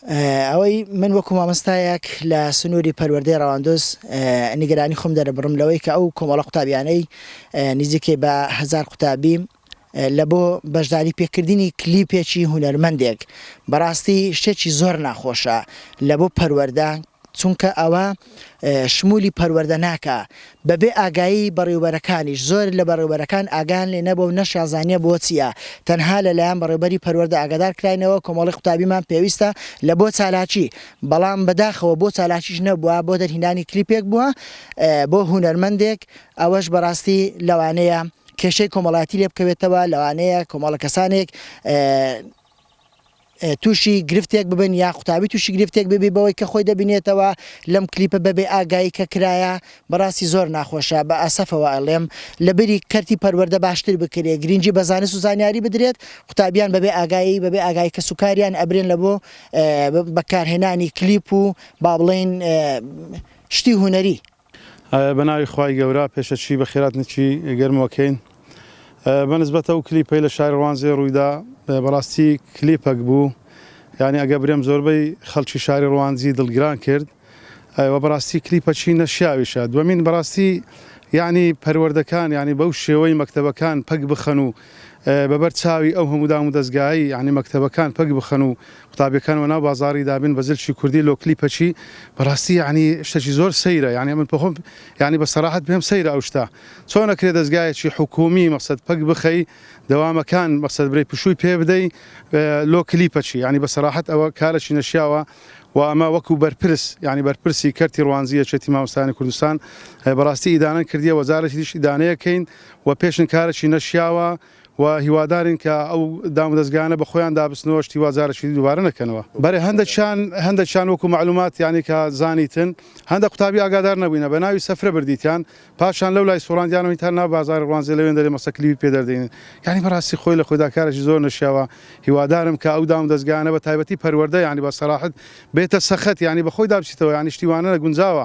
ئەوەی من وەکو مامۆستایەک لە سنووری پەروەردەی ڕەواندۆز نیگەرانی خۆم دەرەبڕم لەوەی کە ئەو کۆمەڵە قوتابیانەی نزیکەی بە 1000 قوتابی لە بۆ بەشداری پێکردنی کلیپێکی هونەرمەندێک بەڕاستی شتێکی زۆر ناخۆشە لە بۆ پەروەردە، چونکە ئەوە شمولی پەروەردە ناکە بەبێ ئاگایی بەڕێوەبەرەکانیش. زۆر لە بەڕێوەبەرەکان ئاگان لێ نەبوو و نەشازانیە بۆ چییە، تەنها لەلایەن بەڕێوەبەری پەروەردە ئاگادار کراینەوە کۆمەڵی قوتابیمان پێویستە لە بۆ چالاکی، بەڵام بەداخەوە بۆ چالاکیش نەبووە، بۆ دەرهێنانی کلیپێک بووە بۆ هونەرمەندێک. ئەوەش بەڕاستی لەوانەیە کێشەی کۆمەڵایەتی لێ بکەوێتەوە، لەوانەیە کۆمەڵە کەسانێک تووشی گرفتێک ببن یا قوتابی تووشی گرفتێک ببێ بەوەی کە خۆی دەبینێتەوە لەم کلیپە بەبێ ئاگایی کە کرایە. بەڕاستی زۆر ناخۆشە، بە ئەسەفەوە ئەڵێم لەبەری کەرتی پەروەردە باشتر بکرێت، گرنگی بە زانست و زانیاری بدرێت، قوتابیان بەبێ ئاگایی کە سوکاریان ئەبرێن لە بۆ بەکارهێنانی کلیپ و با بڵێن شتی هونەری. بەناوی خوای گەورە پێشەچی بە خێراتنێکی گەرمەکەین. بەنسبەتە ئەو کلیپەی لە شاری ڕوانزێ ڕوویدا بەڕاستی کلیپەک بوو، یعنی ئەگە برێم زۆربەی خەڵکی شاری ڕوانزی دڵگران کرد و بەڕاستی کلیپەچی نەشیاویشە. دووەمین بەڕاستی یعنی پەروەردەکان ینی بەو شێوەی مەکتەبەکان پەک بخەن و بەبەر چاوی ئەو هەموودام و دەستگایی ینی مەکتەبەکان پەک بخەن و قوتابیەکانەوە ناو بازاڕی دابن بە زلشی کوردی لۆ کلیپەچی بەڕاستی ینی شتێکی زۆر سەیرە. ینی من پخۆم ینی بە سەراحەت بێم سەیرە ئەو شتە چۆن ئەکرێت دەستگایەکی حکومی مەقسەد پەک بخەی دەوامەکان مەقسەد برێ پشووی پێ بدەی لۆ کلیپەچی، ینی بە سەراحەت ئەوە کارێکی نەشیاوە و ئەمە وەکو بەرپرس ینی بەرپرسی کەرتی ڕوانزیە چێتی مامۆستایانی کوردستان بەڕاستی ئیدانە کردیە، وەزارەتی دیش ئیدانەیەکەین و پێشن کارێکی نەشیاوە و هیوادارین کە ئەو دام و دەستگانە بە خۆیان دابستنەوە شتی وازارەشی دووبارە نەکەنەوە. بەرێ هەندێکیان وەکو معلومات ینی کە زانیتن هەندە قوتابی ئاگادار نەبووینە بە ناوی سەفرە بردیتیان پاشان لەو لای سوڕاندیانەوەی تا ناو بازاری ڕوانزێ لەوێن دەرێ مەسە کلیپی پێ دەردەین. ینی بەڕاستی خۆی لە خۆیدا کارێکی زۆر نەشیاوە. هیوادارم کە ئەو دام و دەستگانە بە تایبەتی پەروەردە ینی بە سەراحەت بێتە سەخت، ینی بە خۆی دابچیتەوە، ینی شتیوانە نەگونجاوە.